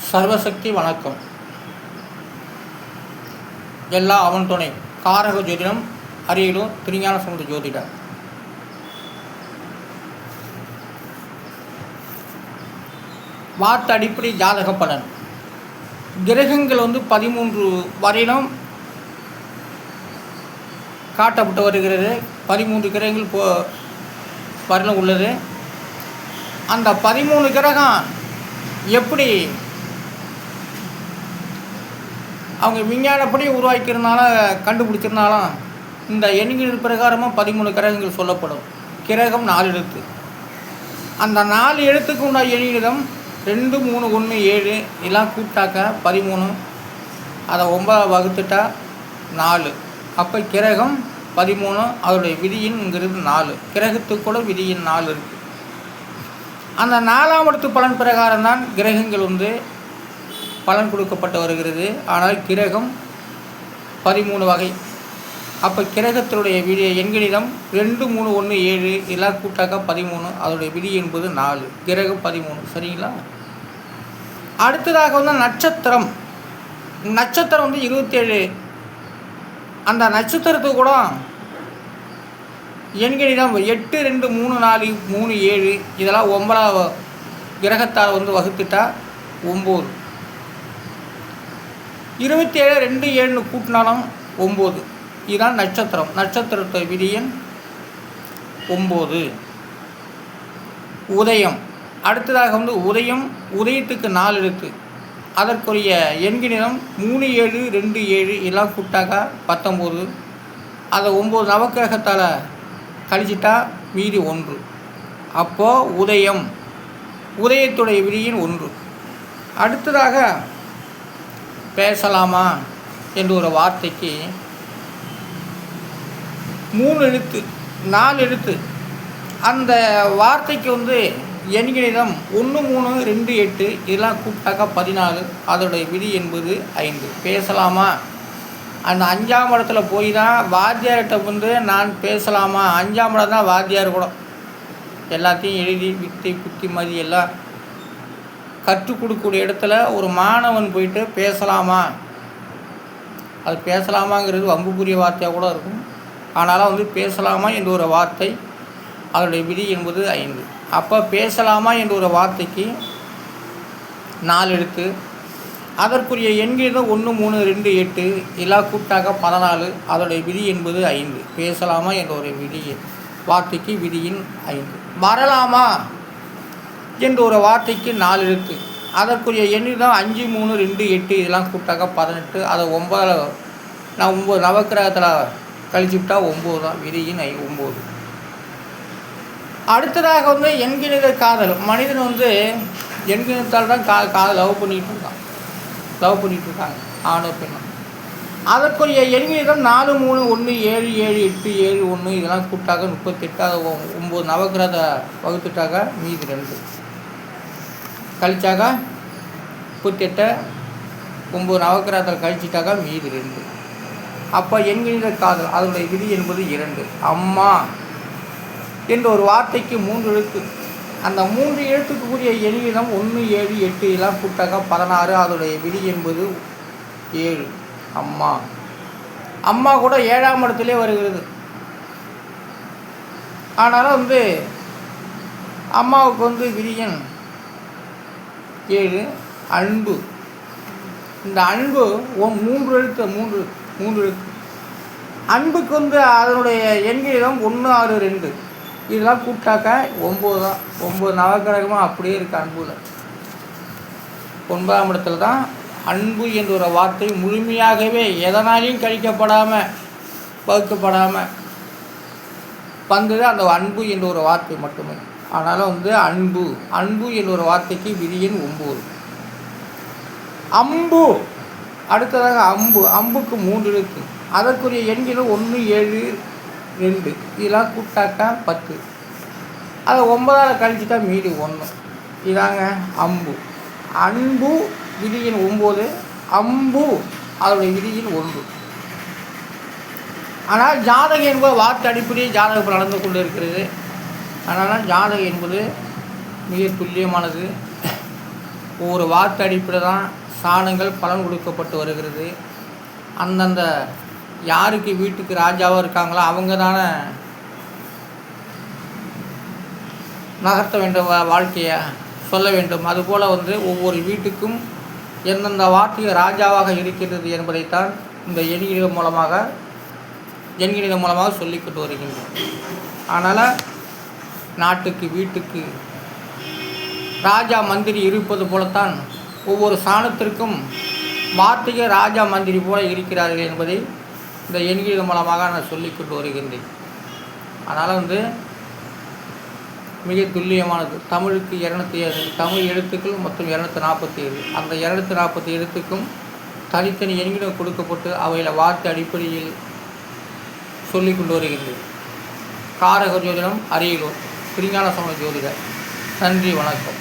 சர்வசக்தி வணக்கம். எல்லா அவன் துணை. காரக ஜோதிடம், அரியலூர் திருஞான சம்பந்த ஜோதிடர். வார்த்தை அடிப்படை ஜாதக பலன். கிரகங்கள் 13 வரையிலும் காட்டப்பட்டு வருகிறது. 13 கிரகங்கள் வரையிலும் உள்ளது. அந்த 13 கிரகம் எப்படி அவங்க விஞ்ஞானப்படி உருவாக்கிறதுனால கண்டுபிடிச்சிருந்தாலும் இந்த எண்கள் பிரகாரமாக 13 கிரகங்கள் சொல்லப்படும். கிரகம் 4 எழுத்து. அந்த 4 எழுத்துக்கு உண்டான எண்ணிடம் 2, 3, 1, 7 எல்லாம் கூட்டாக்க 13. அதை 9 வகுத்துட்டா 4. அப்போ கிரகம் 13. அதோடைய விதியின்ங்கிறது 4. கிரகத்துக்கு கூட விதியின் 4 இருக்குது. அந்த 4ஆம் இடத்து பலன் பிரகாரம் தான் கிரகங்கள் பலன் கொடுக்கப்பட்டு வருகிறது. ஆனால் கிரகம் 13 வகை. அப்போ கிரகத்தினுடைய விதி எண்களிடம் 2, 3, 1, 7 எல்லாம் கூட்டாக்க 13. அதோடைய விதி என்பது 4. கிரகம் 13. சரிங்களா? அடுத்ததாக நட்சத்திரம். நட்சத்திரம் 27. அந்த நட்சத்திரத்துக்கு கூட எண்களிடம் 8, 2, 3, 4, 3, 7 இதெல்லாம் 9 கிரகத்தால் வகுத்துட்டா 9. 27, 2, 7 கூட்டினாலும் 9. இதுதான் நட்சத்திரம். நட்சத்திரத்தை விதியன் 9. உதயம். அடுத்ததாக உதயம். உதயத்துக்கு 4 எழுத்து. அதற்குரிய எண்களிடம் 3, 7, 2, 7 எல்லாம் கூட்டாக்கா 19. அதை 9 நவக்கிரகத்தால் கழிச்சிட்டா மீதி 1. அப்போது உதயம். உதயத்துடைய விதியின் 1. அடுத்ததாக பேசலாமா என்ற ஒரு வார்த்தைக்கு 3 எழுத்து 4 எழுத்து. அந்த வார்த்தைக்கு எண்களிடம் 1, 3, 2, 8 இதெல்லாம் கூட்டாக்கா 14. அதோடைய விதி என்பது 5. பேசலாமா? அந்த 5ஆம் இடத்துல போய் தான் வாத்தியார்கிட்ட நான் பேசலாமா. 5ஆம் இடம் தான் வாத்தியார் கூட எல்லாத்தையும் எழுதி வித்தை புத்திமதி எல்லாம் கற்றுக் கொடுக்கக்கூடிய இடத்துல ஒரு மாணவன் போயிட்டு பேசலாமா. அது பேசலாமாங்கிறது வம்புக்குரிய வார்த்தையாக கூட இருக்கும். ஆனாலும் பேசலாமா என்ற ஒரு வார்த்தை அதனுடைய விதி என்பது 5. அப்போ பேசலாமா என்ற ஒரு வார்த்தைக்கு 4 எழுத்து. அதற்குரிய எண்கள் 1, 3, 2, 8 எல்லாம் கூட்டாக 14. அதோடைய விதி என்பது 5. பேசலாமா என்ற ஒரு வார்த்தைக்கு விதியின் 5. வரலாமா என்ற ஒரு வார்த்தைக்கு 4 எழுத்து. அதற்குரிய எண்ணில் 5, 3, 2, 8 இதெல்லாம் கூட்டாக 18. அதை 9 நான் 9 நவக்கிரகத்தில் கழிச்சுவிட்டா 9 தான். விதியின் 9. அடுத்ததாக எண்கிணித காதல். மனிதன் எண்கிணத்தால் தான் காதல் லவ் பண்ணிகிட்டு இருக்காங்க ஆணோ பெண்ணோ. அதற்குரிய எண்கிணிதம் 4, 3, 1, 7, 7, 8, 7, 1 இதெல்லாம் கூட்டாக 38. அதை 9 நவக்கிரகத்தை வகுத்துட்டாக மீதி 2. கழிச்சாக 38. 9 நவக்கிரகத்தில் கழிச்சிட்டாக மீதி 2. அப்போ எண்கிணித காதல் அதனுடைய விதி என்பது 2. அம்மா என்ற ஒரு வார்த்தைக்கு 3 எழுத்து. அந்த 3 எழுத்துக்குரிய எண்ணிடம் 1, 7, 8 எல்லாம் கூட்டாக 16. அதனுடைய விதி என்பது 7. அம்மா. அம்மா கூட 7ஆம் இடத்திலே வருகிறது. ஆனாலும் அம்மாவுக்கு விதியன் 7. அன்பு. இந்த அன்பு 3 எழுத்து. 3 எழுத்து. அன்புக்கு அதனுடைய எண்களிடம் 1, 6, 2 இதெல்லாம் கூட்டாக்க 9 தான். 9 நவக்கிரகமாக அப்படியே இருக்குது அன்புல. 9ஆம் இடத்துல தான் அன்பு என்ற ஒரு வார்த்தை முழுமையாகவே எதனாலையும் கழிக்கப்படாமல் வகுக்கப்படாமல் வந்தது அந்த அன்பு என்ற ஒரு வார்த்தை மட்டுமே. ஆனாலும் அன்பு என்ற ஒரு வார்த்தைக்கு விதியின் 9. அம்பு. அடுத்ததாக அம்பு. அம்புக்கு 3 எழுத்து. அதற்குரிய எண்களும் 1, 7, 2 இதெல்லாம் கூட்டாக்கா 10. அதை 9ஆல் கழிச்சிட்டா மீதி 1. இதாங்க அம்பு. அன்பு விதியின் 9. அம்பு அதோடைய விதியின் 1. ஆனால் ஜாதகம் என்பது வார்த்தை அடிப்படையே ஜாதகம் நடந்து கொண்டு இருக்கிறது. அதனால் ஜாதகம் என்பது மிக துல்லியமானது. ஒவ்வொரு வார்த்தை அடிப்படையில் தான் சாணங்கள் பலன் கொடுக்கப்பட்டு வருகிறது. அந்தந்த யாருக்கு வீட்டுக்கு ராஜாவாக இருக்காங்களோ அவங்க தானே நகர்த்த வேண்டும், வாழ்க்கையை சொல்ல வேண்டும். அதுபோல் ஒவ்வொரு வீட்டுக்கும் எந்தெந்த வார்த்தை ராஜாவாக இருக்கிறது என்பதைத்தான் இந்த எண்கணிதம் மூலமாக சொல்லிக்கொண்டு வருகின்றோம். அதனால் நாட்டுக்கு வீட்டுக்கு ராஜா மந்திரி இருப்பது போலத்தான் ஒவ்வொரு சாணத்திற்கும் வார்த்தையை ராஜா மந்திரி போல இருக்கிறார்கள் என்பதை இந்த எண்கணிதம் மூலமாக நான் சொல்லிக்கொண்டு வருகின்றேன். அதனால் மிக துல்லியமானது. தமிழுக்கு 207, தமிழ் எழுத்துக்கள் மொத்தம் 247. அந்த 240 எழுத்துக்கும் தனித்தனி எண்கணிதம் கொடுக்கப்பட்டு அவையில் வார்த்தை அடிப்படையில் சொல்லிக் கொண்டு வருகின்றது. காரக ஜோதிடம் அரியலூர் திருஞான சம்பந்த ஜோதிடர். நன்றி, வணக்கம்.